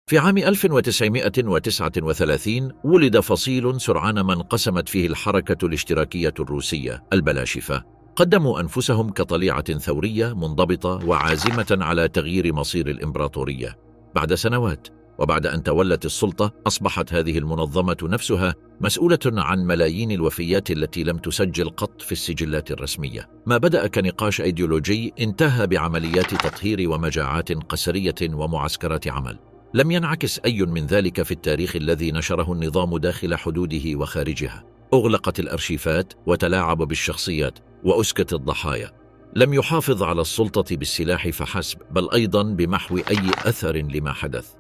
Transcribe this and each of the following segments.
في عام 1939 ولد فصيل سرعان ما انقسمت فيه الحركة الاشتراكية الروسية البلاشفة. قدموا أنفسهم كطليعة ثورية منضبطة وعازمة على تغيير مصير الإمبراطورية. بعد سنوات وبعد أن تولت السلطة، أصبحت هذه المنظمة نفسها مسؤولة عن ملايين الوفيات التي لم تسجل قط في السجلات الرسمية. ما بدأ كنقاش أيديولوجي انتهى بعمليات تطهير ومجاعات قسرية ومعسكرات عمل. لم ينعكس أي من ذلك في التاريخ الذي نشره النظام داخل حدوده وخارجها. أغلقت الأرشيفات وتلاعب بالشخصيات وأسكت الضحايا. لم يحافظ على السلطة بالسلاح فحسب، بل أيضا بمحو أي أثر لما حدث.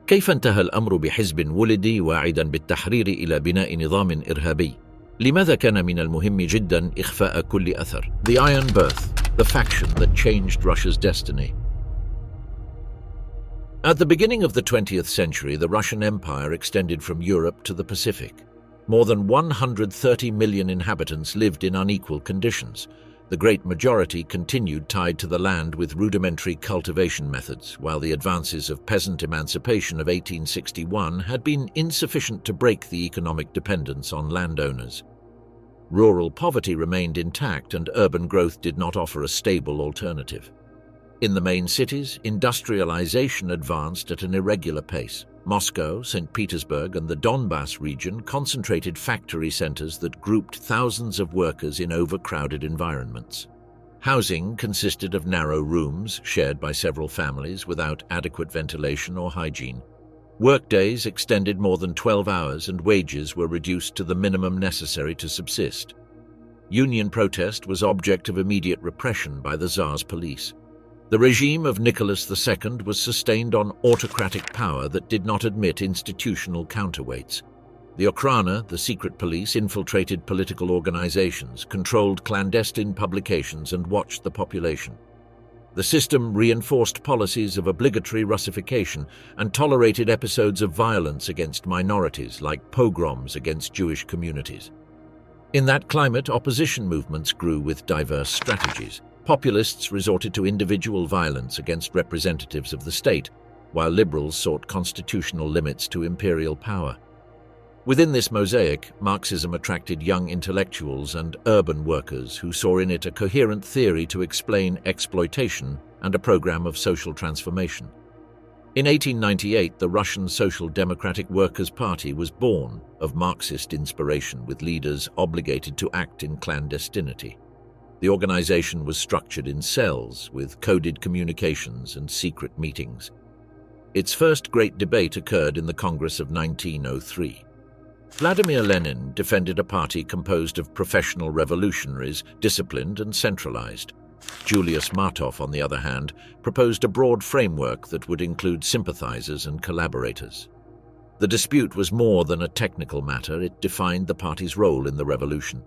كيف انتهى الأمر بحزب ولد واعدا بالتحرير إلى بناء نظام إرهابي؟ لماذا كان من المهم جدا إخفاء كل أثر؟ The Iron Birth, the faction that changed Russia's destiny. At the beginning of the 20th century, the Russian Empire extended from Europe to the Pacific. More than 130 million inhabitants lived in unequal conditions. The great majority continued tied to the land with rudimentary cultivation methods, while the advances of peasant emancipation of 1861 had been insufficient to break the economic dependence on landowners. Rural poverty remained intact, and urban growth did not offer a stable alternative. In the main cities, industrialization advanced at an irregular pace. Moscow, St. Petersburg, and the Donbass region concentrated factory centers that grouped thousands of workers in overcrowded environments. Housing consisted of narrow rooms shared by several families without adequate ventilation or hygiene. Workdays extended more than 12 hours, and wages were reduced to the minimum necessary to subsist. Union protest was object of immediate repression by the Tsar's police. The regime of Nicholas II was sustained on autocratic power that did not admit institutional counterweights. The Okhrana, the secret police, infiltrated political organizations, controlled clandestine publications, and watched the population. The system reinforced policies of obligatory Russification and tolerated episodes of violence against minorities, like pogroms against Jewish communities. In that climate, opposition movements grew with diverse strategies. Populists resorted to individual violence against representatives of the state, while liberals sought constitutional limits to imperial power. Within this mosaic, Marxism attracted young intellectuals and urban workers who saw in it a coherent theory to explain exploitation and a program of social transformation. In 1898, the Russian Social Democratic Workers' Party was born of Marxist inspiration, with leaders obligated to act in clandestinity. The organization was structured in cells with coded communications and secret meetings. Its first great debate occurred in the Congress of 1903. Vladimir Lenin defended a party composed of professional revolutionaries, disciplined and centralized. Julius Martov, on the other hand, proposed a broad framework that would include sympathizers and collaborators. The dispute was more than a technical matter; it defined the party's role in the revolution.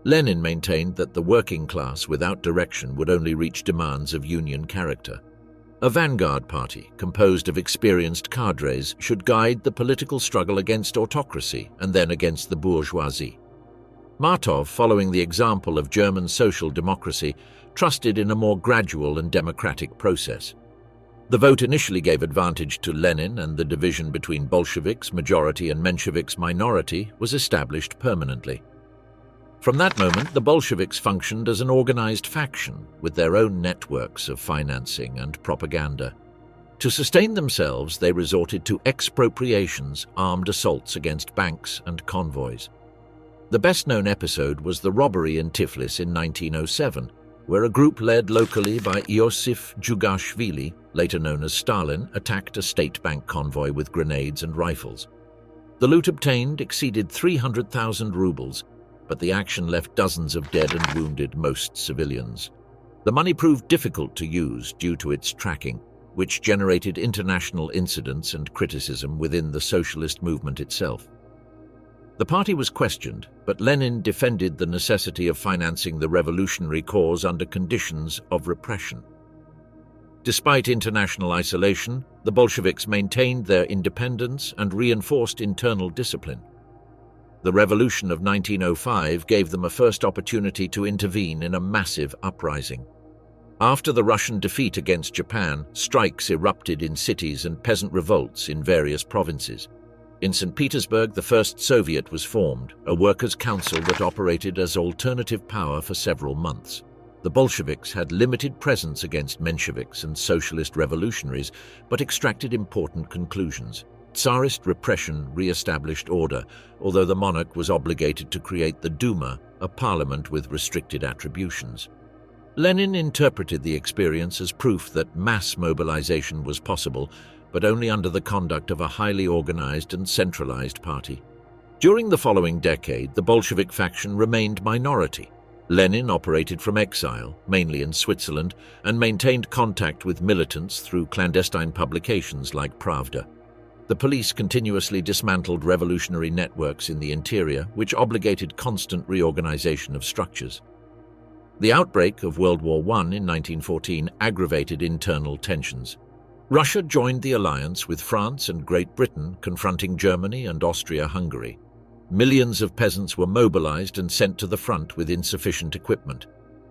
Lenin maintained that the working class without direction would only reach demands of union character. A vanguard party, composed of experienced cadres, should guide the political struggle against autocracy and then against the bourgeoisie. Martov, following the example of German social democracy, trusted in a more gradual and democratic process. The vote initially gave advantage to Lenin, and the division between Bolsheviks majority and Mensheviks minority was established permanently. From that moment, the Bolsheviks functioned as an organized faction with their own networks of financing and propaganda. To sustain themselves, they resorted to expropriations, armed assaults against banks and convoys. The best-known episode was the robbery in Tiflis in 1907, where a group led locally by Iosif Djugashvili, later known as Stalin, attacked a state bank convoy with grenades and rifles. The loot obtained exceeded 300,000 rubles, but the action left dozens of dead and wounded, most civilians. The money proved difficult to use due to its tracking, which generated international incidents and criticism within the socialist movement itself. The party was questioned, but Lenin defended the necessity of financing the revolutionary cause under conditions of repression. Despite international isolation, the Bolsheviks maintained their independence and reinforced internal discipline. The revolution of 1905 gave them a first opportunity to intervene in a massive uprising. After the Russian defeat against Japan, strikes erupted in cities and peasant revolts in various provinces. In St. Petersburg, the first Soviet was formed, a workers' council that operated as alternative power for several months. The Bolsheviks had limited presence against Mensheviks and socialist revolutionaries, but extracted important conclusions. Tsarist repression re-established order, although the monarch was obligated to create the Duma, a parliament with restricted attributions. Lenin interpreted the experience as proof that mass mobilization was possible, but only under the conduct of a highly organized and centralized party. During the following decade, the Bolshevik faction remained minority. Lenin operated from exile, mainly in Switzerland, and maintained contact with militants through clandestine publications like Pravda. The police continuously dismantled revolutionary networks in the interior, which obligated constant reorganization of structures. The outbreak of World War I in 1914 aggravated internal tensions. Russia joined the alliance with France and Great Britain, confronting Germany and Austria-Hungary. Millions of peasants were mobilized and sent to the front with insufficient equipment.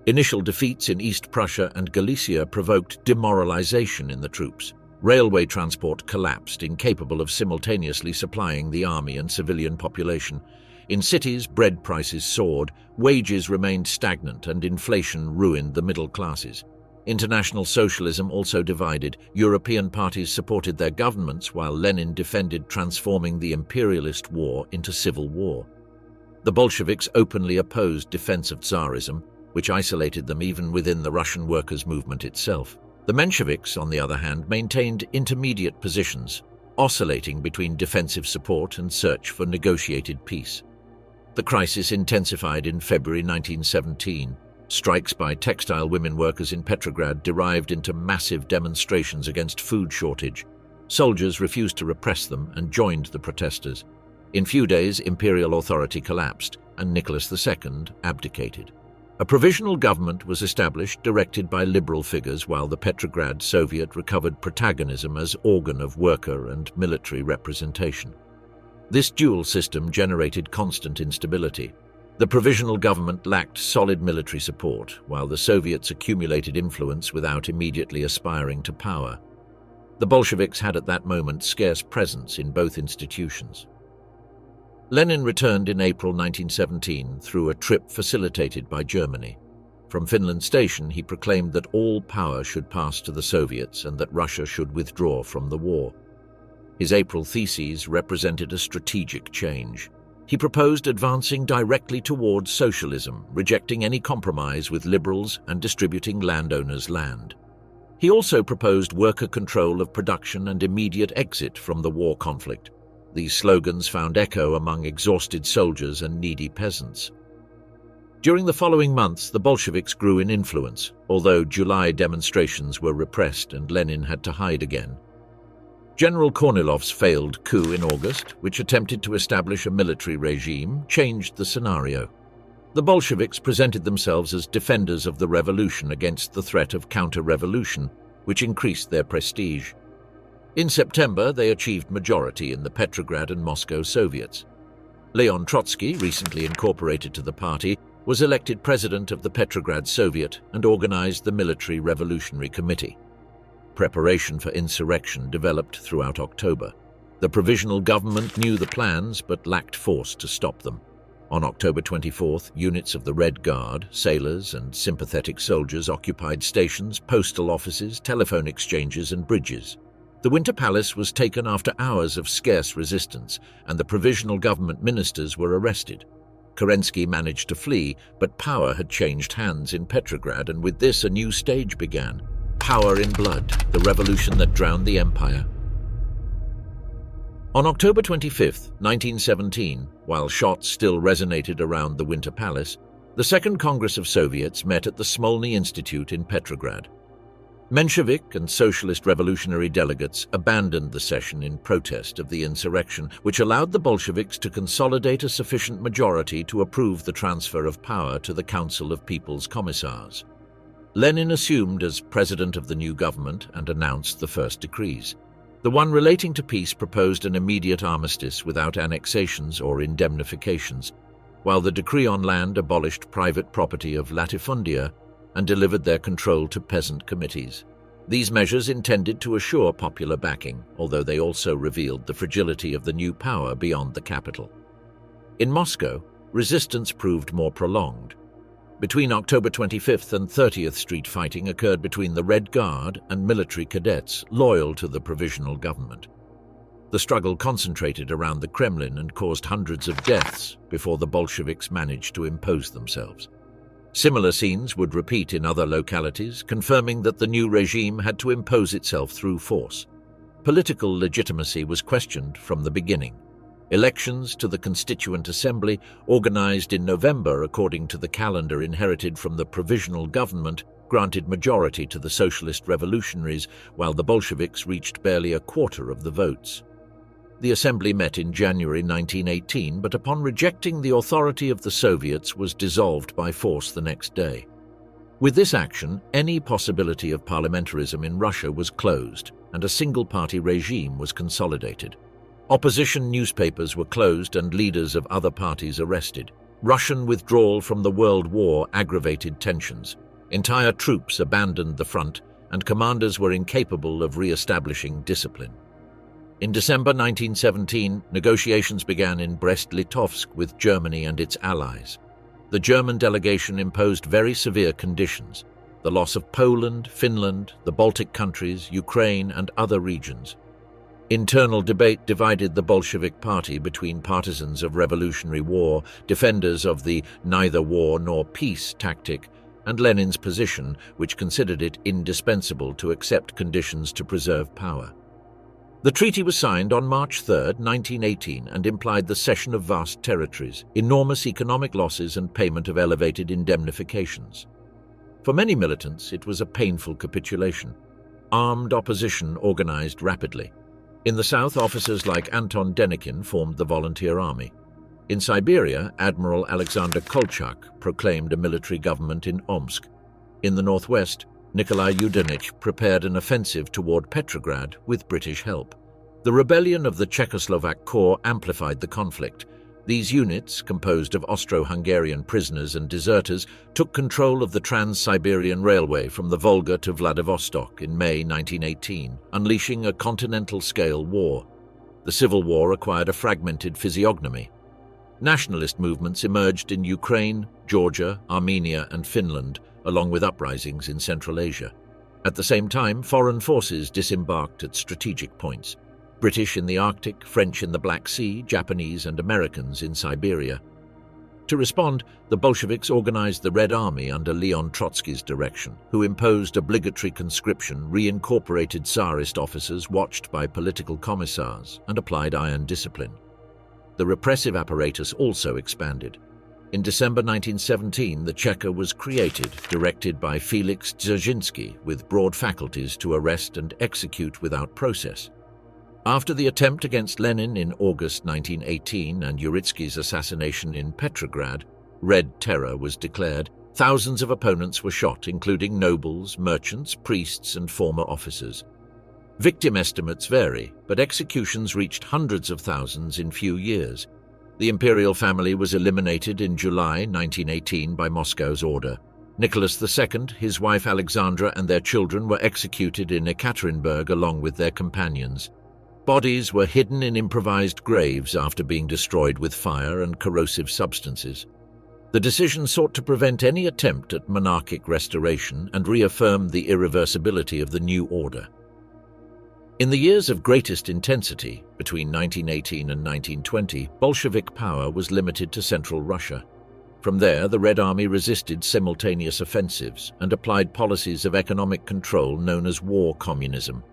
Initial defeats in East Prussia and Galicia provoked demoralization in the troops. Railway transport collapsed, incapable of simultaneously supplying the army and civilian population. In cities, bread prices soared, wages remained stagnant, and inflation ruined the middle classes. International socialism also divided. European parties supported their governments, while Lenin defended transforming the imperialist war into civil war. The Bolsheviks openly opposed defense of Tsarism, which isolated them even within the Russian workers' movement itself. The Mensheviks, on the other hand, maintained intermediate positions, oscillating between defensive support and search for negotiated peace. The crisis intensified in February 1917. Strikes by textile women workers in Petrograd derived into massive demonstrations against food shortage. Soldiers refused to repress them and joined the protesters. In few days, imperial authority collapsed, and Nicholas II abdicated. A provisional government was established, directed by liberal figures, while the Petrograd Soviet recovered protagonism as organ of worker and military representation. This dual system generated constant instability. The provisional government lacked solid military support, while the Soviets accumulated influence without immediately aspiring to power. The Bolsheviks had at that moment scarce presence in both institutions. Lenin returned in April 1917 through a trip facilitated by Germany. From Finland Station, he proclaimed that all power should pass to the Soviets and that Russia should withdraw from the war. His April theses represented a strategic change. He proposed advancing directly towards socialism, rejecting any compromise with liberals and distributing landowners' land. He also proposed worker control of production and immediate exit from the war conflict. These slogans found echo among exhausted soldiers and needy peasants. During the following months, the Bolsheviks grew in influence, although July demonstrations were repressed and Lenin had to hide again. General Kornilov's failed coup in August, which attempted to establish a military regime, changed the scenario. The Bolsheviks presented themselves as defenders of the revolution against the threat of counter-revolution, which increased their prestige. In September, they achieved majority in the Petrograd and Moscow Soviets. Leon Trotsky, recently incorporated to the party, was elected president of the Petrograd Soviet and organized the Military Revolutionary Committee. Preparation for insurrection developed throughout October. The provisional government knew the plans but lacked force to stop them. On October 24th, units of the Red Guard, sailors and sympathetic soldiers occupied stations, postal offices, telephone exchanges and bridges. The Winter Palace was taken after hours of scarce resistance, and the provisional government ministers were arrested. Kerensky managed to flee, but power had changed hands in Petrograd, and with this a new stage began. Power in blood, the revolution that drowned the empire. On October 25, 1917, while shots still resonated around the Winter Palace, the Second Congress of Soviets met at the Smolny Institute in Petrograd. Menshevik and socialist revolutionary delegates abandoned the session in protest of the insurrection, which allowed the Bolsheviks to consolidate a sufficient majority to approve the transfer of power to the Council of People's Commissars. Lenin assumed as president of the new government and announced the first decrees. The one relating to peace proposed an immediate armistice without annexations or indemnifications, while the decree on land abolished private property of latifundia and delivered their control to peasant committees. These measures intended to assure popular backing, although they also revealed the fragility of the new power beyond the capital. In Moscow, resistance proved more prolonged. Between October 25th and 30th Street fighting occurred between the Red Guard and military cadets loyal to the provisional government. The struggle concentrated around the Kremlin and caused hundreds of deaths before the Bolsheviks managed to impose themselves. Similar scenes would repeat in other localities, confirming that the new regime had to impose itself through force. Political legitimacy was questioned from the beginning. Elections to the Constituent Assembly, organized in November according to the calendar inherited from the provisional government, granted majority to the socialist revolutionaries, while the Bolsheviks reached barely a quarter of the votes. The assembly met in January 1918, but upon rejecting the authority of the Soviets was dissolved by force the next day. With this action, any possibility of parliamentarism in Russia was closed, and a single-party regime was consolidated. Opposition newspapers were closed and leaders of other parties arrested. Russian withdrawal from the World War aggravated tensions. Entire troops abandoned the front, and commanders were incapable of re-establishing discipline. In December 1917, negotiations began in Brest-Litovsk with Germany and its allies. The German delegation imposed very severe conditions: the loss of Poland, Finland, the Baltic countries, Ukraine, and other regions. Internal debate divided the Bolshevik Party between partisans of revolutionary war, defenders of the neither war nor peace tactic, and Lenin's position, which considered it indispensable to accept conditions to preserve power. The treaty was signed on March 3, 1918, and implied the cession of vast territories, enormous economic losses, and payment of elevated indemnifications. For many militants, it was a painful capitulation. Armed opposition organized rapidly. In the south, officers like Anton Denikin formed the volunteer army. In Siberia, Admiral Alexander Kolchak proclaimed a military government in Omsk. In the northwest, Nikolai Yudenich prepared an offensive toward Petrograd with British help. The rebellion of the Czechoslovak Corps amplified the conflict. These units, composed of Austro-Hungarian prisoners and deserters, took control of the Trans-Siberian Railway from the Volga to Vladivostok in May 1918, unleashing a continental-scale war. The civil war acquired a fragmented physiognomy. Nationalist movements emerged in Ukraine, Georgia, Armenia, and Finland, along with uprisings in Central Asia. At the same time, foreign forces disembarked at strategic points: British in the Arctic, French in the Black Sea, Japanese and Americans in Siberia. To respond, the Bolsheviks organized the Red Army under Leon Trotsky's direction, who imposed obligatory conscription, reincorporated Tsarist officers watched by political commissars, and applied iron discipline. The repressive apparatus also expanded. In December 1917, the Cheka was created, directed by Felix Dzerzhinsky, with broad faculties to arrest and execute without process. After the attempt against Lenin in August 1918 and Uritsky's assassination in Petrograd, Red Terror was declared. Thousands of opponents were shot, including nobles, merchants, priests, and former officers. Victim estimates vary, but executions reached hundreds of thousands in few years. The imperial family was eliminated in July 1918 by Moscow's order. Nicholas II, his wife Alexandra, and their children were executed in Ekaterinburg along with their companions. Bodies were hidden in improvised graves after being destroyed with fire and corrosive substances. The decision sought to prevent any attempt at monarchic restoration and reaffirmed the irreversibility of the new order. In the years of greatest intensity, between 1918 and 1920, Bolshevik power was limited to Central Russia. From there, the Red Army resisted simultaneous offensives and applied policies of economic control known as war communism.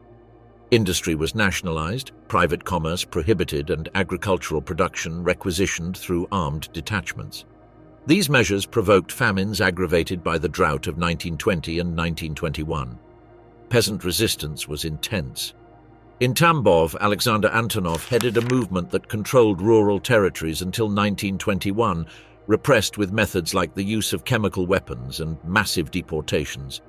Industry was nationalized, private commerce prohibited, and agricultural production requisitioned through armed detachments. These measures provoked famines aggravated by the drought of 1920 and 1921. Peasant resistance was intense. In Tambov, Alexander Antonov headed a movement that controlled rural territories until 1921, repressed with methods like the use of chemical weapons and massive deportations.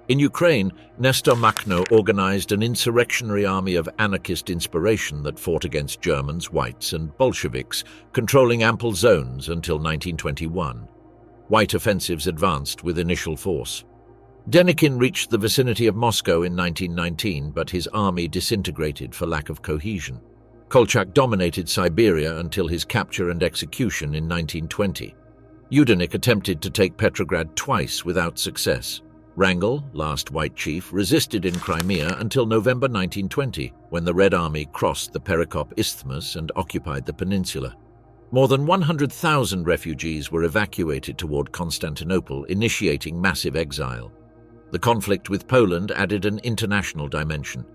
In Ukraine, Nestor Makhno organized an insurrectionary army of anarchist inspiration that fought against Germans, whites, and Bolsheviks, controlling ample zones until 1921. White offensives advanced with initial force. Denikin reached the vicinity of Moscow in 1919, but his army disintegrated for lack of cohesion. Kolchak dominated Siberia until his capture and execution in 1920. Yudenik attempted to take Petrograd twice without success. Wrangel, last white chief, resisted in Crimea until November 1920, when the Red Army crossed the Perikop Isthmus and occupied the peninsula. More than 100,000 refugees were evacuated toward Constantinople, initiating massive exile. The conflict with Poland added an international dimension.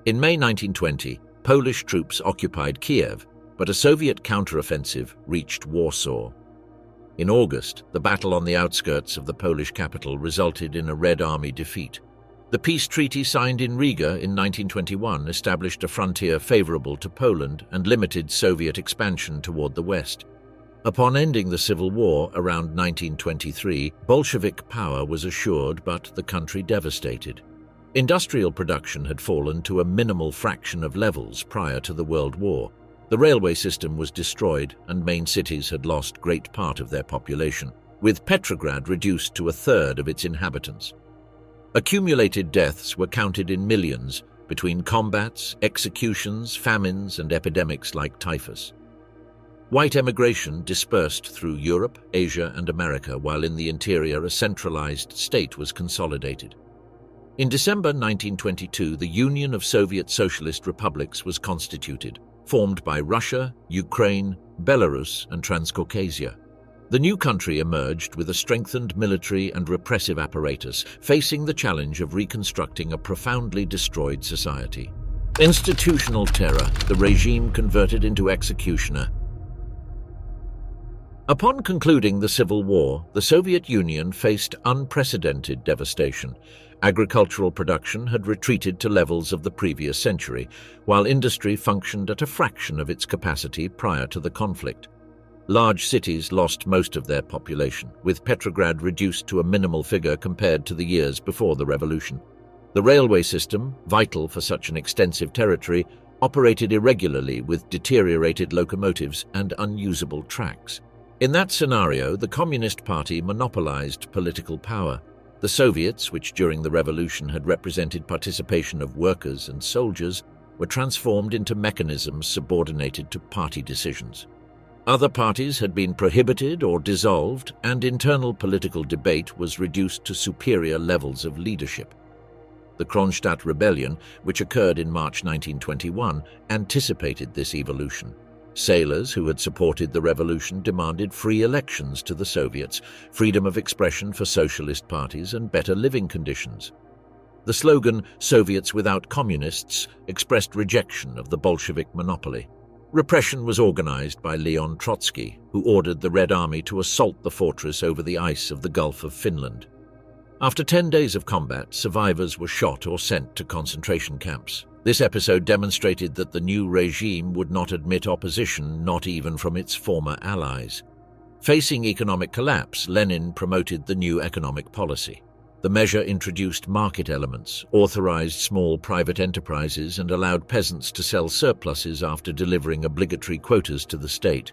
In May 1920, Polish troops occupied Kiev, but a Soviet counteroffensive reached Warsaw. In August, the battle on the outskirts of the Polish capital resulted in a Red Army defeat. The peace treaty signed in Riga in 1921 established a frontier favorable to Poland and limited Soviet expansion toward the west. Upon ending the Civil War around 1923, Bolshevik power was assured but the country devastated. Industrial production had fallen to a minimal fraction of levels prior to the World War. The railway system was destroyed and main cities had lost great part of their population, with Petrograd reduced to a third of its inhabitants. Accumulated deaths were counted in millions between combats, executions, famines, and epidemics like typhus. White emigration dispersed through Europe, Asia, and America, while in the interior a centralized state was consolidated. In December 1922, the Union of Soviet Socialist Republics was constituted, formed by Russia, Ukraine, Belarus, and Transcaucasia. The new country emerged with a strengthened military and repressive apparatus, facing the challenge of reconstructing a profoundly destroyed society. Institutional terror, the regime converted into executioner. Upon concluding the Civil War, the Soviet Union faced unprecedented devastation. Agricultural production had retreated to levels of the previous century, while industry functioned at a fraction of its capacity prior to the conflict. Large cities lost most of their population, with Petrograd reduced to a minimal figure compared to the years before the revolution. The railway system, vital for such an extensive territory, operated irregularly with deteriorated locomotives and unusable tracks. In that scenario, the Communist Party monopolized political power. The Soviets, which during the revolution had represented participation of workers and soldiers, were transformed into mechanisms subordinated to party decisions. Other parties had been prohibited or dissolved, and internal political debate was reduced to superior levels of leadership. The Kronstadt Rebellion, which occurred in March 1921, anticipated this evolution. Sailors who had supported the revolution demanded free elections to the Soviets, freedom of expression for socialist parties, and better living conditions. The slogan, "Soviets without communists," expressed rejection of the Bolshevik monopoly. Repression was organized by Leon Trotsky, who ordered the Red Army to assault the fortress over the ice of the Gulf of Finland. After 10 days of combat, survivors were shot or sent to concentration camps. This episode demonstrated that the new regime would not admit opposition, not even from its former allies. Facing economic collapse, Lenin promoted the new economic policy. The measure introduced market elements, authorized small private enterprises, and allowed peasants to sell surpluses after delivering obligatory quotas to the state.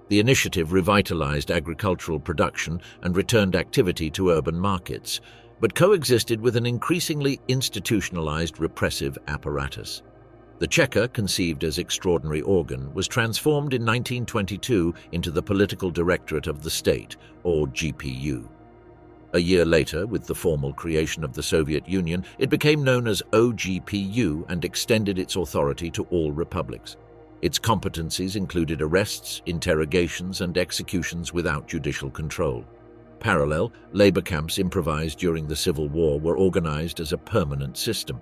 The initiative revitalized agricultural production and returned activity to urban markets, but coexisted with an increasingly institutionalized repressive apparatus. The Cheka, conceived as extraordinary organ, was transformed in 1922 into the Political Directorate of the State, or GPU. A year later, with the formal creation of the Soviet Union, it became known as OGPU and extended its authority to all republics. Its competencies included arrests, interrogations, and executions without judicial control. Parallel, labor camps improvised during the Civil War were organized as a permanent system.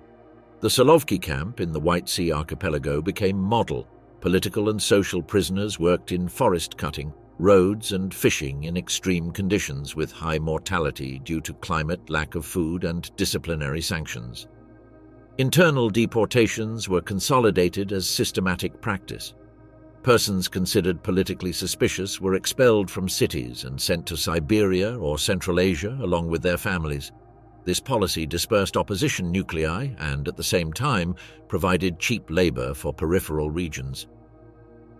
The Solovki camp in the White Sea archipelago became model. Political and social prisoners worked in forest cutting, roads, and fishing in extreme conditions with high mortality due to climate, lack of food, and disciplinary sanctions. Internal deportations were consolidated as systematic practice. Persons considered politically suspicious were expelled from cities and sent to Siberia or Central Asia along with their families. This policy dispersed opposition nuclei and, at the same time, provided cheap labor for peripheral regions.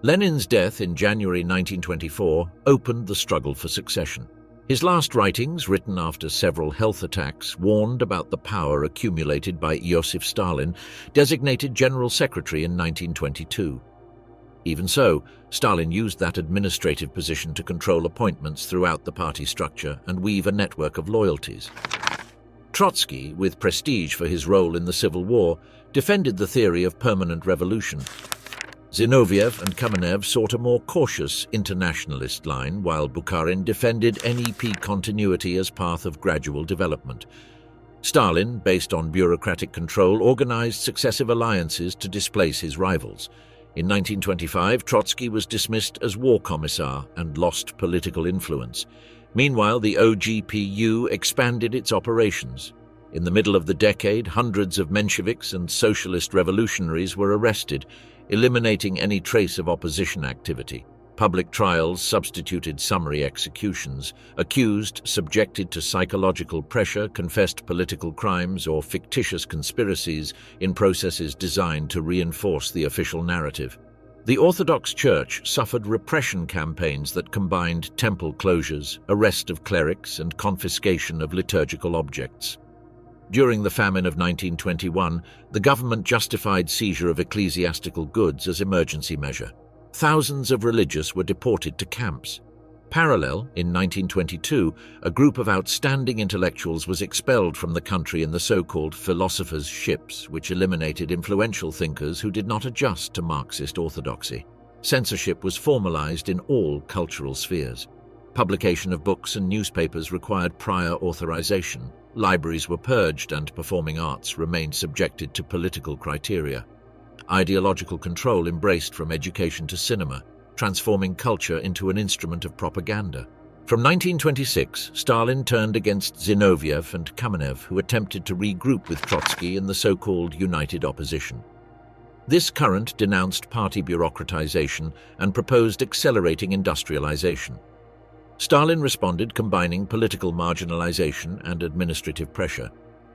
Lenin's death in January 1924 opened the struggle for succession. His last writings, written after several health attacks, warned about the power accumulated by Joseph Stalin, designated General Secretary in 1922. Even so, Stalin used that administrative position to control appointments throughout the party structure and weave a network of loyalties. Trotsky, with prestige for his role in the Civil War, defended the theory of permanent revolution. Zinoviev and Kamenev sought a more cautious internationalist line, while Bukharin defended NEP continuity as path of gradual development. Stalin, based on bureaucratic control, organized successive alliances to displace his rivals. In 1925, Trotsky was dismissed as war commissar and lost political influence. Meanwhile, the OGPU expanded its operations. In the middle of the decade, hundreds of Mensheviks and socialist revolutionaries were arrested, eliminating any trace of opposition activity. Public trials substituted summary executions. Accused, subjected to psychological pressure, confessed political crimes or fictitious conspiracies in processes designed to reinforce the official narrative. The Orthodox Church suffered repression campaigns that combined temple closures, arrest of clerics, and confiscation of liturgical objects. During the famine of 1921, the government justified seizure of ecclesiastical goods as emergency measure. Thousands of religious were deported to camps. Parallel, in 1922, a group of outstanding intellectuals was expelled from the country in the so-called philosophers' ships, which eliminated influential thinkers who did not adjust to Marxist orthodoxy. Censorship was formalized in all cultural spheres. Publication of books and newspapers required prior authorization. Libraries were purged and performing arts remained subjected to political criteria. Ideological control embraced from education to cinema, transforming culture into an instrument of propaganda. From 1926, Stalin turned against Zinoviev and Kamenev, who attempted to regroup with Trotsky in the so-called United Opposition. This current denounced party bureaucratization and proposed accelerating industrialization. Stalin responded, combining political marginalization and administrative pressure.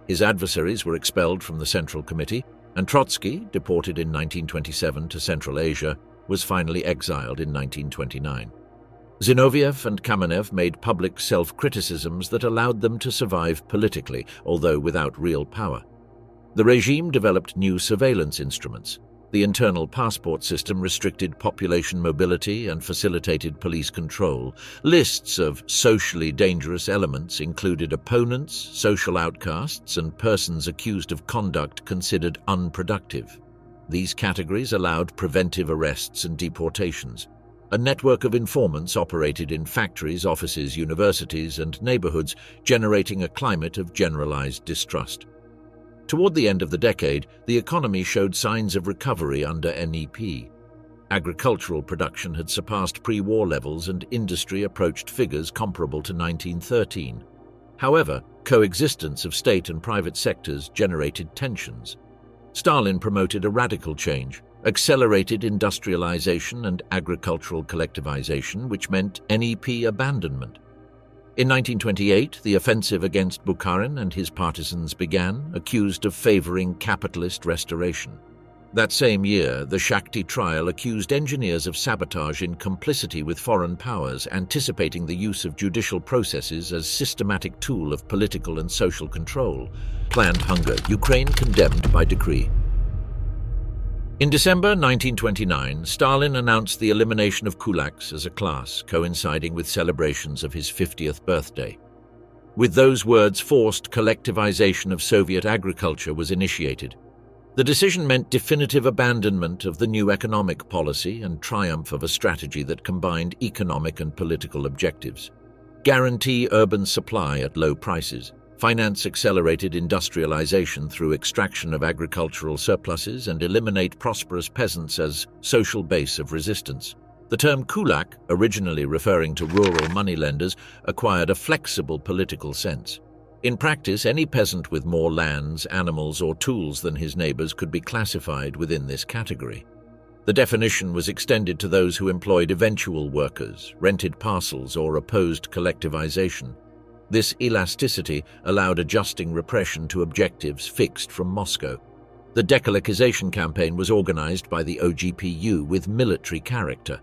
His adversaries were expelled from the Central Committee, and Trotsky, deported in 1927 to Central Asia, was finally exiled in 1929. Zinoviev and Kamenev made public self-criticisms that allowed them to survive politically, although without real power. The regime developed new surveillance instruments. The internal passport system restricted population mobility and facilitated police control. Lists of socially dangerous elements included opponents, social outcasts, and persons accused of conduct considered unproductive. These categories allowed preventive arrests and deportations. A network of informants operated in factories, offices, universities, and neighborhoods, generating a climate of generalized distrust. Toward the end of the decade, the economy showed signs of recovery under NEP. Agricultural production had surpassed pre-war levels and industry approached figures comparable to 1913. However, coexistence of state and private sectors generated tensions. Stalin promoted a radical change, accelerated industrialization and agricultural collectivization, which meant NEP abandonment. In 1928, the offensive against Bukharin and his partisans began, accused of favoring capitalist restoration. That same year, the Shakti trial accused engineers of sabotage in complicity with foreign powers, anticipating the use of judicial processes as systematic tool of political and social control. Planned hunger, Ukraine condemned by decree. In December 1929, Stalin announced the elimination of kulaks as a class, coinciding with celebrations of his 50th birthday. With those words, forced collectivization of Soviet agriculture was initiated. The decision meant definitive abandonment of the new economic policy and triumph of a strategy that combined economic and political objectives. Guarantee urban supply at low prices. Finance accelerated industrialization through extraction of agricultural surpluses and eliminate prosperous peasants as social base of resistance. The term kulak, originally referring to rural moneylenders, acquired a flexible political sense. In practice, any peasant with more lands, animals, or tools than his neighbors could be classified within this category. The definition was extended to those who employed eventual workers, rented parcels, or opposed collectivization. This elasticity allowed adjusting repression to objectives fixed from Moscow. The dekolekization campaign was organized by the OGPU with military character.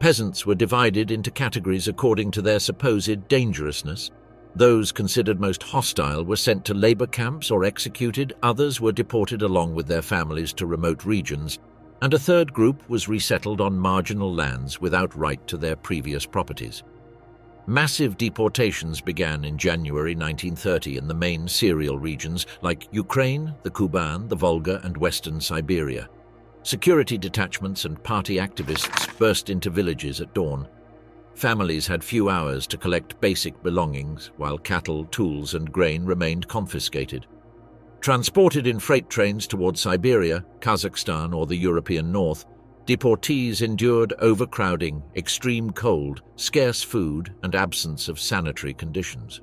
Peasants were divided into categories according to their supposed dangerousness. Those considered most hostile were sent to labor camps or executed, others were deported along with their families to remote regions, and a third group was resettled on marginal lands without right to their previous properties. Massive deportations began in January 1930 in the main cereal regions like Ukraine, the Kuban, the Volga, and western Siberia. Security detachments and party activists burst into villages at dawn. Families had few hours to collect basic belongings, while cattle, tools, and grain remained confiscated. Transported in freight trains toward Siberia, Kazakhstan, or the European North, deportees endured overcrowding, extreme cold, scarce food, and absence of sanitary conditions.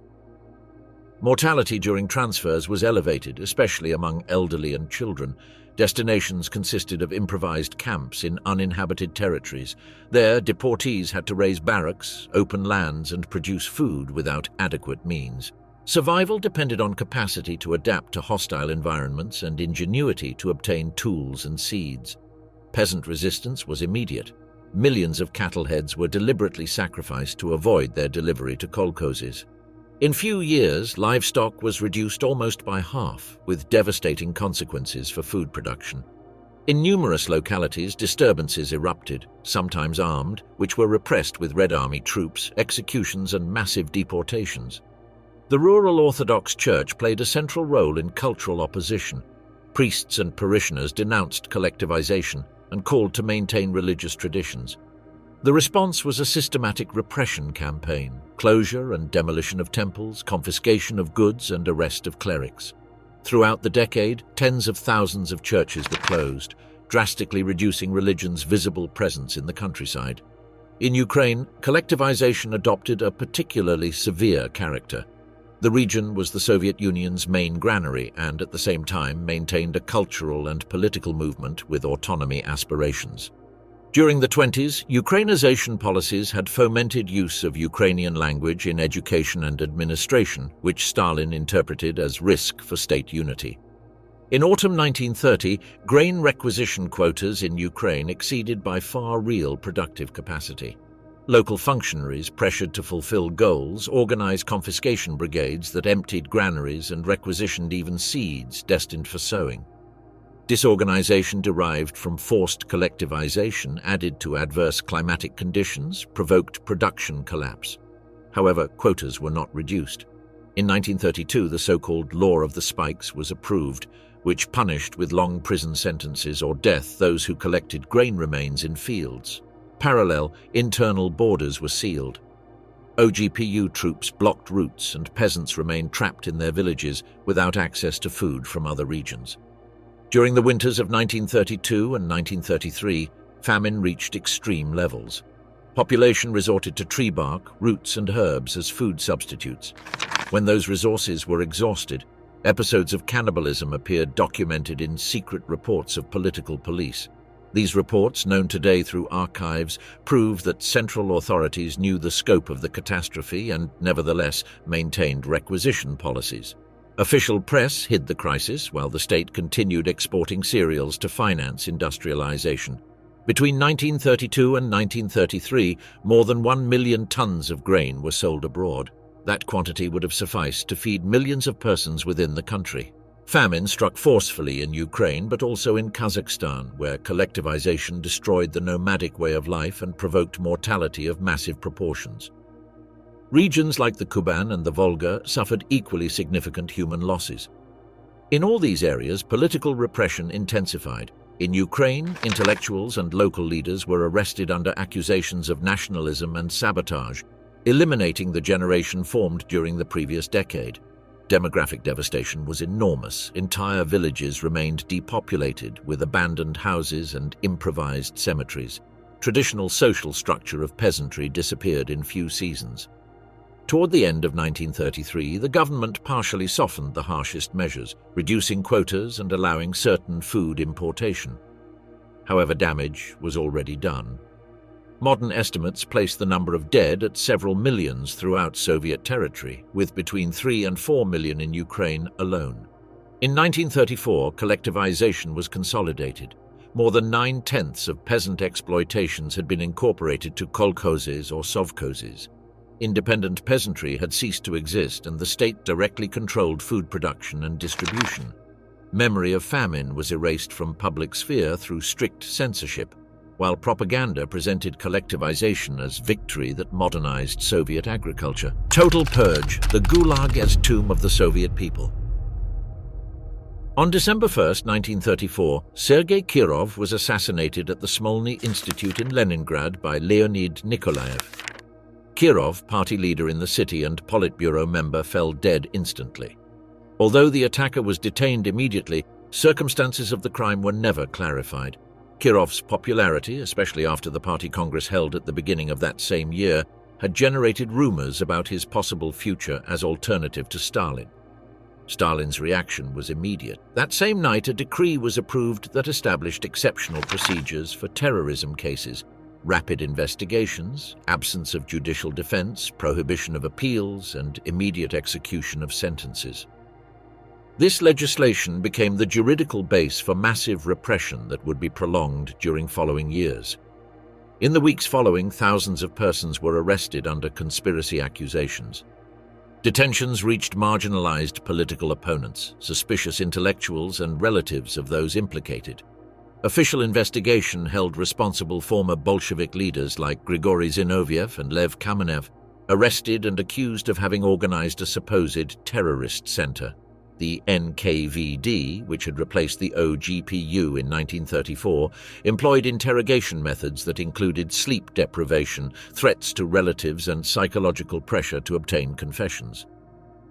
Mortality during transfers was elevated, especially among elderly and children. Destinations consisted of improvised camps in uninhabited territories. There, deportees had to raise barracks, open lands, and produce food without adequate means. Survival depended on capacity to adapt to hostile environments and ingenuity to obtain tools and seeds. Peasant resistance was immediate. Millions of cattle heads were deliberately sacrificed to avoid their delivery to kolkhozes. In few years, livestock was reduced almost by half, with devastating consequences for food production. In numerous localities, disturbances erupted, sometimes armed, which were repressed with Red Army troops, executions, and massive deportations. The rural Orthodox Church played a central role in cultural opposition. Priests and parishioners denounced collectivization and called to maintain religious traditions. The response was a systematic repression campaign, closure and demolition of temples, confiscation of goods, and arrest of clerics. Throughout the decade, tens of thousands of churches were closed, drastically reducing religion's visible presence in the countryside. In Ukraine, collectivization adopted a particularly severe character. The region was the Soviet Union's main granary and, at the same time, maintained a cultural and political movement with autonomy aspirations. During the 1920s, Ukrainization policies had fomented use of Ukrainian language in education and administration, which Stalin interpreted as risk for state unity. In autumn 1930, grain requisition quotas in Ukraine exceeded by far real productive capacity. Local functionaries, pressured to fulfill goals, organized confiscation brigades that emptied granaries and requisitioned even seeds destined for sowing. Disorganization derived from forced collectivization, added to adverse climatic conditions, provoked production collapse. However, quotas were not reduced. In 1932, the so-called Law of the Spikes was approved, which punished with long prison sentences or death those who collected grain remains in fields. Parallel, internal borders were sealed. OGPU troops blocked routes and peasants remained trapped in their villages without access to food from other regions. During the winters of 1932 and 1933, famine reached extreme levels. Population resorted to tree bark, roots, and herbs as food substitutes. When those resources were exhausted, episodes of cannibalism appeared documented in secret reports of political police. These reports, known today through archives, prove that central authorities knew the scope of the catastrophe and, nevertheless, maintained requisition policies. Official press hid the crisis while the state continued exporting cereals to finance industrialization. Between 1932 and 1933, more than 1 million tons of grain were sold abroad. That quantity would have sufficed to feed millions of persons within the country. Famine struck forcefully in Ukraine, but also in Kazakhstan, where collectivization destroyed the nomadic way of life and provoked mortality of massive proportions. Regions like the Kuban and the Volga suffered equally significant human losses. In all these areas, political repression intensified. In Ukraine, intellectuals and local leaders were arrested under accusations of nationalism and sabotage, eliminating the generation formed during the previous decade. Demographic devastation was enormous. Entire villages remained depopulated with abandoned houses and improvised cemeteries. Traditional social structure of peasantry disappeared in few seasons. Toward the end of 1933, the government partially softened the harshest measures, reducing quotas and allowing certain food importation. However, damage was already done. Modern estimates place the number of dead at several millions throughout Soviet territory, with between 3 and 4 million in Ukraine alone. In 1934, collectivization was consolidated. more than 9/10 of peasant exploitations had been incorporated to kolkhozes or sovkhozes. Independent peasantry had ceased to exist, and the state directly controlled food production and distribution. Memory of famine was erased from public sphere through strict censorship, while propaganda presented collectivization as victory that modernized Soviet agriculture. Total purge, the Gulag as tomb of the Soviet people. On December 1, 1934, Sergei Kirov was assassinated at the Smolny Institute in Leningrad by Leonid Nikolaev. Kirov, party leader in the city and Politburo member, fell dead instantly. Although the attacker was detained immediately, circumstances of the crime were never clarified. Kirov's popularity, especially after the party congress held at the beginning of that same year, had generated rumors about his possible future as alternative to Stalin. Stalin's reaction was immediate. That same night, a decree was approved that established exceptional procedures for terrorism cases: rapid investigations, absence of judicial defense, prohibition of appeals, and immediate execution of sentences. This legislation became the juridical base for massive repression that would be prolonged during following years. In the weeks following, thousands of persons were arrested under conspiracy accusations. Detentions reached marginalized political opponents, suspicious intellectuals, and relatives of those implicated. Official investigation held responsible former Bolshevik leaders like Grigory Zinoviev and Lev Kamenev, arrested and accused of having organized a supposed terrorist center. The NKVD, which had replaced the OGPU in 1934, employed interrogation methods that included sleep deprivation, threats to relatives, and psychological pressure to obtain confessions.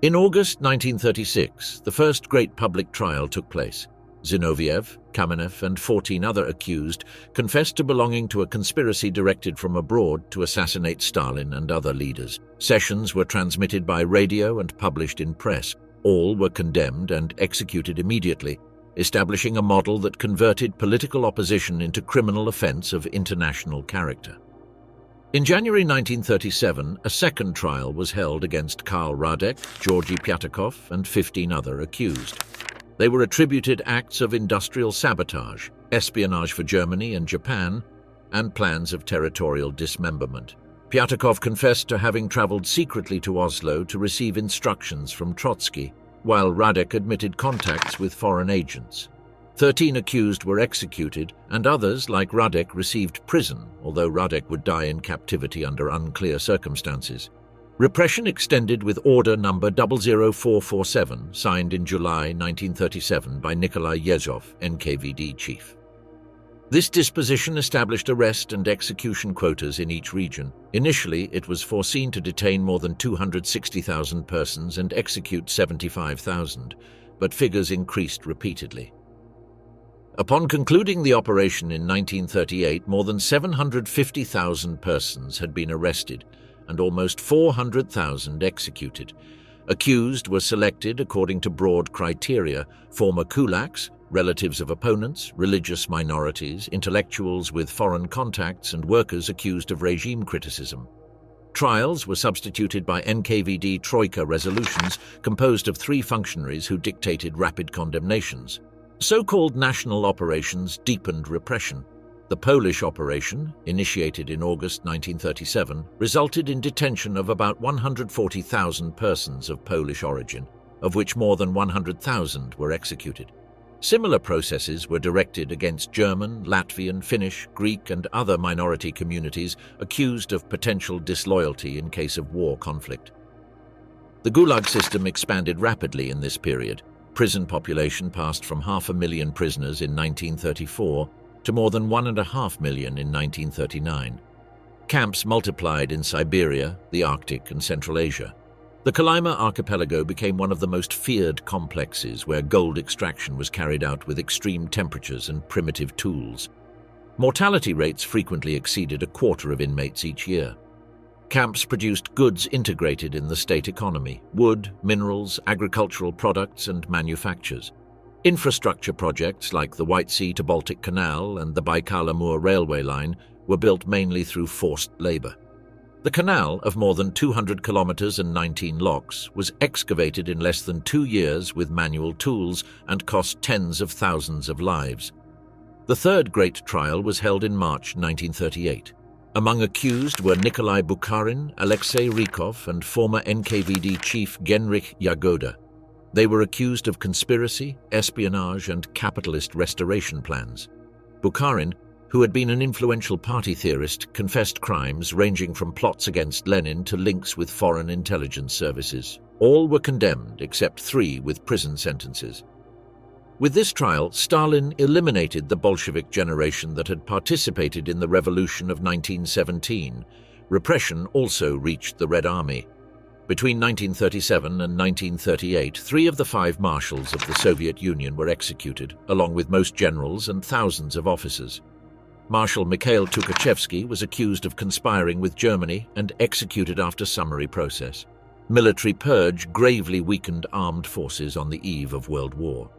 In August 1936, the first great public trial took place. Zinoviev, Kamenev, and 14 other accused confessed to belonging to a conspiracy directed from abroad to assassinate Stalin and other leaders. Sessions were transmitted by radio and published in press. All were condemned and executed immediately, establishing a model that converted political opposition into criminal offense of international character. In January 1937, a second trial was held against Karl Radek, Georgy Pyatakov, and 15 other accused. They were attributed acts of industrial sabotage, espionage for Germany and Japan, and plans of territorial dismemberment. Pyatakov confessed to having traveled secretly to Oslo to receive instructions from Trotsky, while Radek admitted contacts with foreign agents. 13 accused were executed, and others, like Radek, received prison, although Radek would die in captivity under unclear circumstances. Repression extended with Order No. 00447, signed in July 1937 by Nikolai Yezhov, NKVD chief. This disposition established arrest and execution quotas in each region. Initially, it was foreseen to detain more than 260,000 persons and execute 75,000, but figures increased repeatedly. Upon concluding the operation in 1938, more than 750,000 persons had been arrested and almost 400,000 executed. Accused were selected according to broad criteria: former kulaks, relatives of opponents, religious minorities, intellectuals with foreign contacts, and workers accused of regime criticism. Trials were substituted by NKVD Troika resolutions composed of 3 functionaries who dictated rapid condemnations. So-called national operations deepened repression. The Polish operation, initiated in August 1937, resulted in detention of about 140,000 persons of Polish origin, of which more than 100,000 were executed. Similar processes were directed against German, Latvian, Finnish, Greek, and other minority communities accused of potential disloyalty in case of war conflict. The Gulag system expanded rapidly in this period. Prison population passed from 500,000 prisoners in 1934 to more than 1.5 million in 1939. Camps multiplied in Siberia, the Arctic, and Central Asia. The Kolyma archipelago became one of the most feared complexes where gold extraction was carried out with extreme temperatures and primitive tools. Mortality rates frequently exceeded 1/4 of inmates each year. Camps produced goods integrated in the state economy: wood, minerals, agricultural products, and manufactures. Infrastructure projects like the White Sea to Baltic Canal and the Baikal-Amur railway line were built mainly through forced labor. The canal, of more than 200 kilometers and 19 locks, was excavated in less than 2 years with manual tools and cost tens of thousands of lives. The third great trial was held in March 1938. Among accused were Nikolai Bukharin, Alexei Rykov, and former NKVD chief Genrikh Yagoda. They were accused of conspiracy, espionage, and capitalist restoration plans. Bukharin, who had been an influential party theorist, confessed crimes ranging from plots against Lenin to links with foreign intelligence services. All were condemned, except 3 with prison sentences. With this trial, Stalin eliminated the Bolshevik generation that had participated in the revolution of 1917. Repression also reached the Red Army. Between 1937 and 1938, 3 of the 5 marshals of the Soviet Union were executed, along with most generals and thousands of officers. Marshal Mikhail Tukhachevsky was accused of conspiring with Germany and executed after summary process. Military purge gravely weakened armed forces on the eve of World War.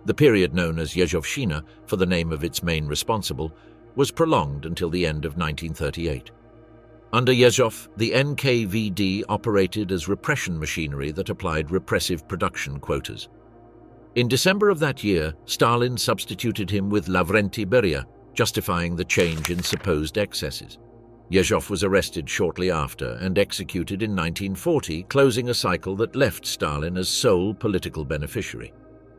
The period known as Yezhovshchina, for the name of its main responsible, was prolonged until the end of 1938. Under Yezhov, the NKVD operated as repression machinery that applied repressive production quotas. In December of that year, Stalin substituted him with Lavrenti Beria, justifying the change in supposed excesses. Yezhov was arrested shortly after and executed in 1940, closing a cycle that left Stalin as sole political beneficiary.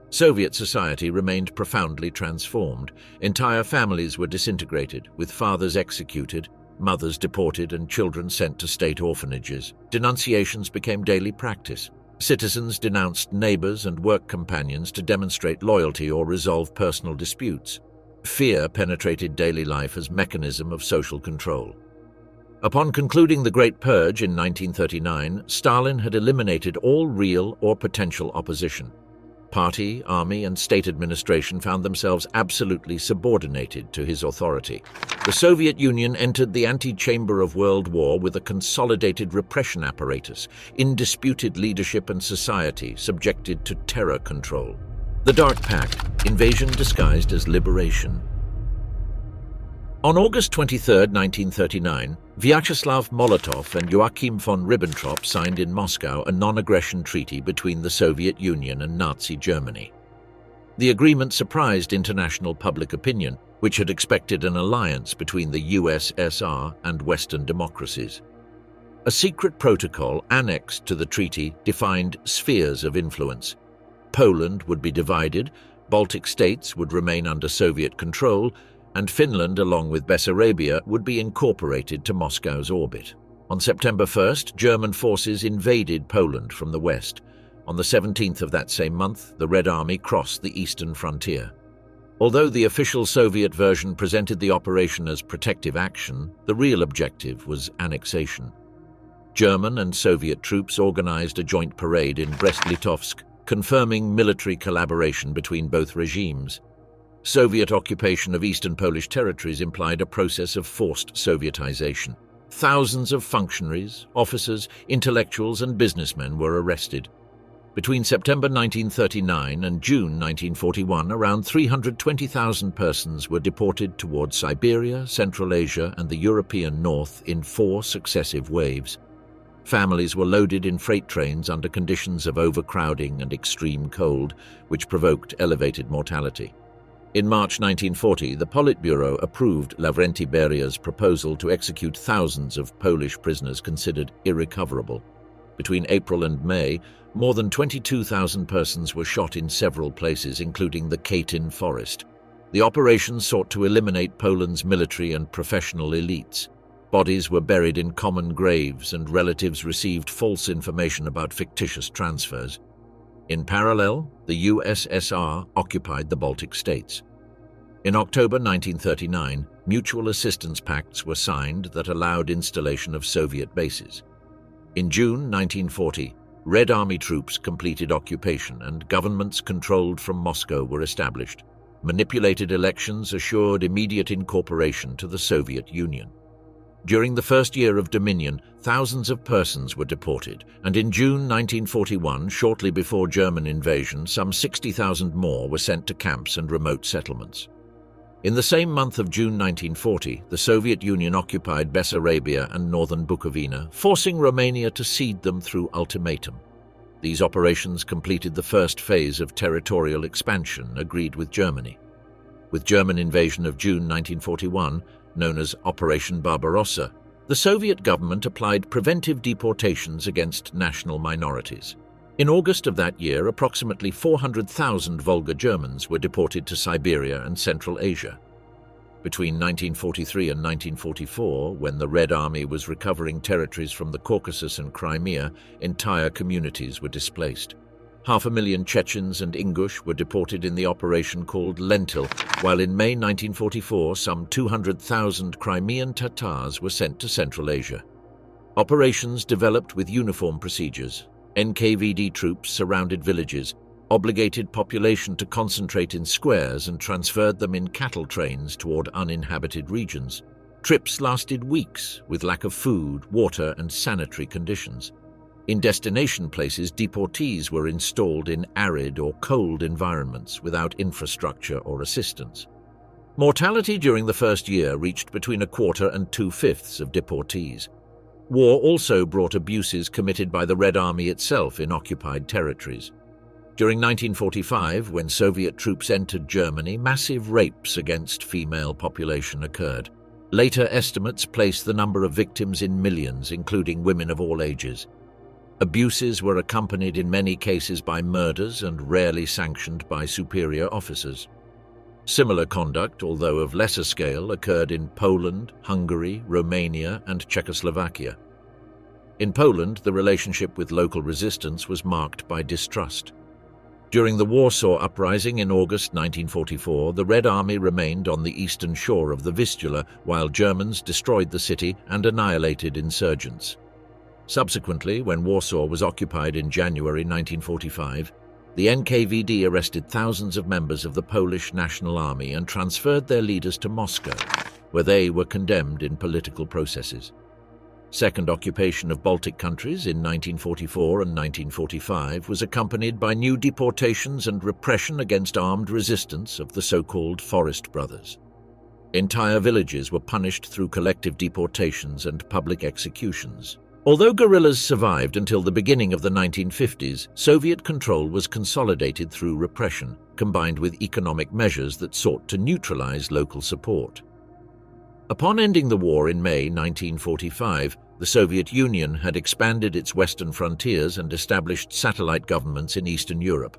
Soviet society remained profoundly transformed. Entire families were disintegrated, with fathers executed, mothers deported, and children sent to state orphanages. Denunciations became daily practice. Citizens denounced neighbors and work companions to demonstrate loyalty or resolve personal disputes. Fear penetrated daily life as mechanism of social control. Upon concluding the Great Purge in 1939, Stalin had eliminated all real or potential opposition. Party, army, and state administration found themselves absolutely subordinated to his authority. The Soviet Union entered the antechamber of World War with a consolidated repression apparatus, indisputed leadership, and society subjected to terror control. The Dark Pact, invasion disguised as liberation. On August 23, 1939, Vyacheslav Molotov and Joachim von Ribbentrop signed in Moscow a non-aggression treaty between the Soviet Union and Nazi Germany. The agreement surprised international public opinion, which had expected an alliance between the USSR and Western democracies. A secret protocol annexed to the treaty defined spheres of influence. Poland would be divided, Baltic states would remain under Soviet control, and Finland, along with Bessarabia, would be incorporated to Moscow's orbit. On September 1st, German forces invaded Poland from the west. On the 17th of that same month, the Red Army crossed the eastern frontier. Although the official Soviet version presented the operation as protective action, the real objective was annexation. German and Soviet troops organized a joint parade in Brest-Litovsk, confirming military collaboration between both regimes. Soviet occupation of eastern Polish territories implied a process of forced Sovietization. Thousands of functionaries, officers, intellectuals, and businessmen were arrested. Between September 1939 and June 1941, around 320,000 persons were deported towards Siberia, Central Asia, and the European North in 4 successive waves. Families were loaded in freight trains under conditions of overcrowding and extreme cold, which provoked elevated mortality. In March 1940, the Politburo approved Lavrenti Beria's proposal to execute thousands of Polish prisoners considered irrecoverable. Between April and May, more than 22,000 persons were shot in several places, including the Katyn forest. The operation sought to eliminate Poland's military and professional elites. Bodies were buried in common graves, and relatives received false information about fictitious transfers. In parallel, the USSR occupied the Baltic states. In October 1939, mutual assistance pacts were signed that allowed installation of Soviet bases. In June 1940, Red Army troops completed occupation and governments controlled from Moscow were established. Manipulated elections assured immediate incorporation to the Soviet Union. During the first year of dominion, thousands of persons were deported, and in June 1941, shortly before German invasion, some 60,000 more were sent to camps and remote settlements. In the same month of June 1940, the Soviet Union occupied Bessarabia and northern Bukovina, forcing Romania to cede them through ultimatum. These operations completed the first phase of territorial expansion agreed with Germany. With German invasion of June 1941, known as Operation Barbarossa, the Soviet government applied preventive deportations against national minorities. In August of that year, approximately 400,000 Volga Germans were deported to Siberia and Central Asia. Between 1943 and 1944, when the Red Army was recovering territories from the Caucasus and Crimea, entire communities were displaced. 500,000 Chechens and Ingush were deported in the operation called Lentil, while in May 1944 some 200,000 Crimean Tatars were sent to Central Asia. Operations developed with uniform procedures. NKVD troops surrounded villages, obligated population to concentrate in squares and transferred them in cattle trains toward uninhabited regions. Trips lasted weeks with lack of food, water, and sanitary conditions. In destination places, deportees were installed in arid or cold environments without infrastructure or assistance. Mortality during the first year reached between 1/4 and 2/5 of deportees. War also brought abuses committed by the Red Army itself in occupied territories. During 1945, when Soviet troops entered Germany, massive rapes against female population occurred. Later estimates place the number of victims in millions, including women of all ages. Abuses were accompanied in many cases by murders and rarely sanctioned by superior officers. Similar conduct, although of lesser scale, occurred in Poland, Hungary, Romania, and Czechoslovakia. In Poland, the relationship with local resistance was marked by distrust. During the Warsaw Uprising in August 1944, the Red Army remained on the eastern shore of the Vistula while Germans destroyed the city and annihilated insurgents. Subsequently, when Warsaw was occupied in January 1945, the NKVD arrested thousands of members of the Polish National Army and transferred their leaders to Moscow, where they were condemned in political processes. Second occupation of Baltic countries in 1944 and 1945 was accompanied by new deportations and repression against armed resistance of the so-called Forest Brothers. Entire villages were punished through collective deportations and public executions. Although guerrillas survived until the beginning of the 1950s, Soviet control was consolidated through repression, combined with economic measures that sought to neutralize local support. Upon ending the war in May 1945, the Soviet Union had expanded its western frontiers and established satellite governments in Eastern Europe.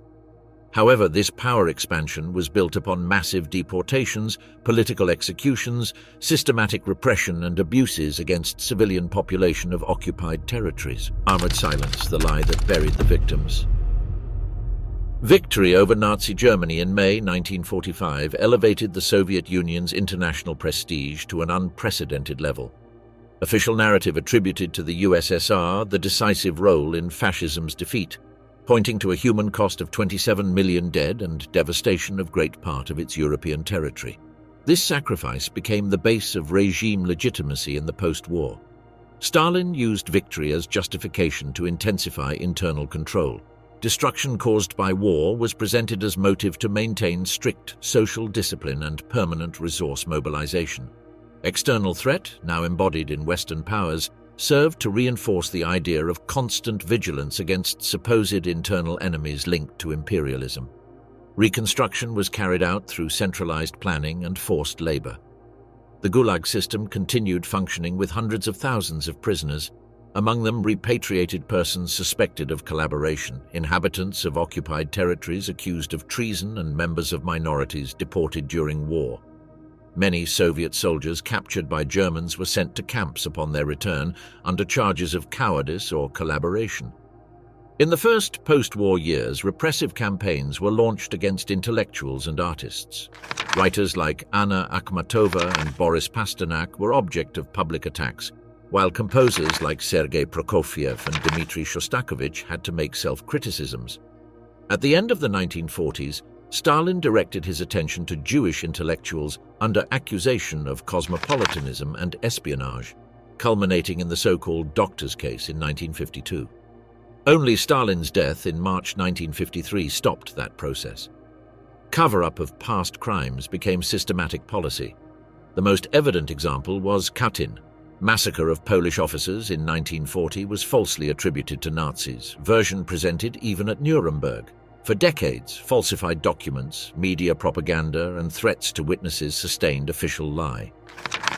However, this power expansion was built upon massive deportations, political executions, systematic repression, and abuses against civilian population of occupied territories. Armored silence, the lie that buried the victims. Victory over Nazi Germany in May 1945 elevated the Soviet Union's international prestige to an unprecedented level. Official narrative attributed to the USSR the decisive role in fascism's defeat, pointing to a human cost of 27 million dead and devastation of great part of its European territory. This sacrifice became the base of regime legitimacy in the post-war. Stalin used victory as justification to intensify internal control. Destruction caused by war was presented as motive to maintain strict social discipline and permanent resource mobilization. External threat, now embodied in Western powers, served to reinforce the idea of constant vigilance against supposed internal enemies linked to imperialism. Reconstruction was carried out through centralized planning and forced labor. The Gulag system continued functioning with hundreds of thousands of prisoners, among them repatriated persons suspected of collaboration, inhabitants of occupied territories accused of treason, and members of minorities deported during war. Many Soviet soldiers captured by Germans were sent to camps upon their return under charges of cowardice or collaboration. In the first post-war years, repressive campaigns were launched against intellectuals and artists. Writers like Anna Akhmatova and Boris Pasternak were object of public attacks, while composers like Sergei Prokofiev and Dmitri Shostakovich had to make self-criticisms. At the end of the 1940s, Stalin directed his attention to Jewish intellectuals under accusation of cosmopolitanism and espionage, culminating in the so-called Doctors' Case in 1952. Only Stalin's death in March 1953 stopped that process. Cover-up of past crimes became systematic policy. The most evident example was Katyn. Massacre of Polish officers in 1940 was falsely attributed to Nazis, version presented even at Nuremberg. For decades, falsified documents, media propaganda, and threats to witnesses sustained official lie.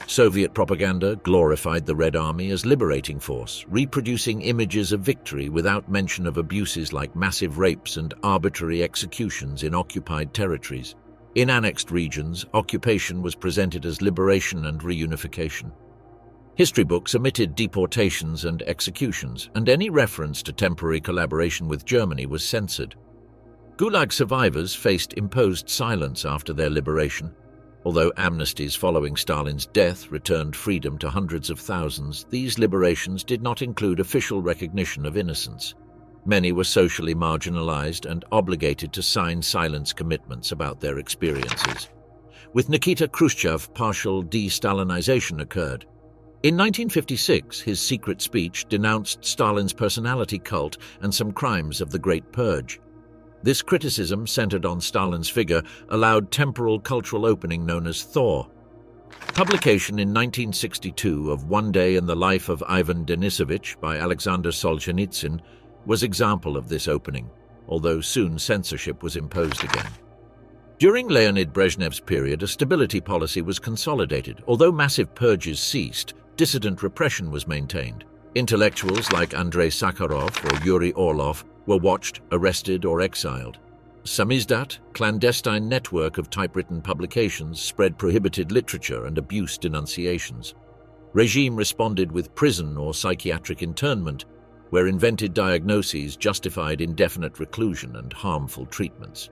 Soviet propaganda glorified the Red Army as liberating force, reproducing images of victory without mention of abuses like massive rapes and arbitrary executions in occupied territories. In annexed regions, occupation was presented as liberation and reunification. History books omitted deportations and executions, and any reference to temporary collaboration with Germany was censored. Gulag survivors faced imposed silence after their liberation. Although amnesties following Stalin's death returned freedom to hundreds of thousands, these liberations did not include official recognition of innocence. Many were socially marginalized and obligated to sign silence commitments about their experiences. With Nikita Khrushchev, partial de-Stalinization occurred. In 1956, his secret speech denounced Stalin's personality cult and some crimes of the Great Purge. This criticism, centered on Stalin's figure, allowed temporal cultural opening known as Thaw. Publication in 1962 of One Day in the Life of Ivan Denisovich by Alexander Solzhenitsyn was example of this opening, although soon censorship was imposed again. During Leonid Brezhnev's period, a stability policy was consolidated. Although massive purges ceased, dissident repression was maintained. Intellectuals like Andrei Sakharov or Yuri Orlov were watched, arrested, or exiled. Samizdat, clandestine network of typewritten publications, spread prohibited literature and abuse denunciations. Regime responded with prison or psychiatric internment, where invented diagnoses justified indefinite reclusion and harmful treatments.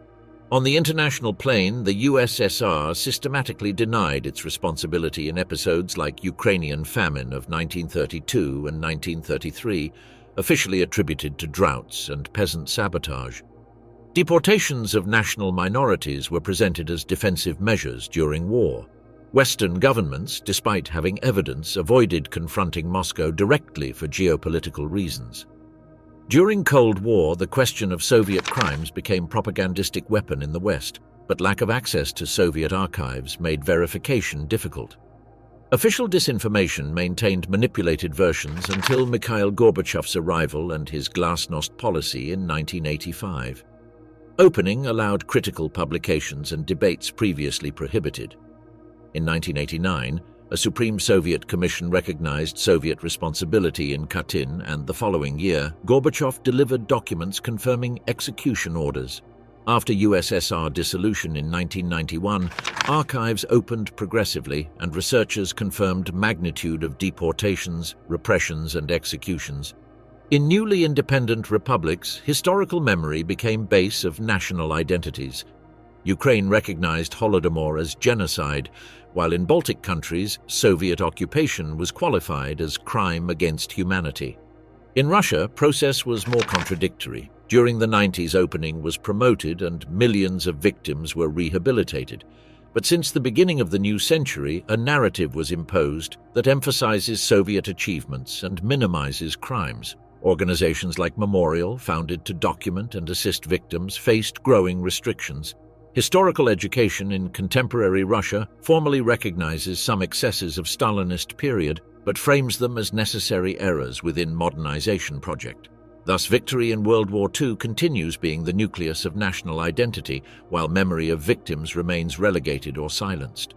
On the international plane, the USSR systematically denied its responsibility in episodes like Ukrainian famine of 1932 and 1933, officially attributed to droughts and peasant sabotage. Deportations of national minorities were presented as defensive measures during war. Western governments, despite having evidence, avoided confronting Moscow directly for geopolitical reasons. During Cold War, the question of Soviet crimes became a propagandistic weapon in the West, but lack of access to Soviet archives made verification difficult. Official disinformation maintained manipulated versions until Mikhail Gorbachev's arrival and his glasnost policy in 1985. Opening allowed critical publications and debates previously prohibited. In 1989, a Supreme Soviet Commission recognized Soviet responsibility in Katyn, and the following year, Gorbachev delivered documents confirming execution orders. After USSR dissolution in 1991, archives opened progressively and researchers confirmed magnitude of deportations, repressions, and executions. In newly independent republics, historical memory became base of national identities. Ukraine recognized Holodomor as genocide, while in Baltic countries, Soviet occupation was qualified as crime against humanity. In Russia, process was more contradictory. During the 90s, opening was promoted and millions of victims were rehabilitated. But since the beginning of the new century, a narrative was imposed that emphasizes Soviet achievements and minimizes crimes. Organizations like Memorial, founded to document and assist victims, faced growing restrictions. Historical education in contemporary Russia formally recognizes some excesses of Stalinist period, but frames them as necessary errors within modernization project. Thus, victory in World War II continues being the nucleus of national identity, while memory of victims remains relegated or silenced.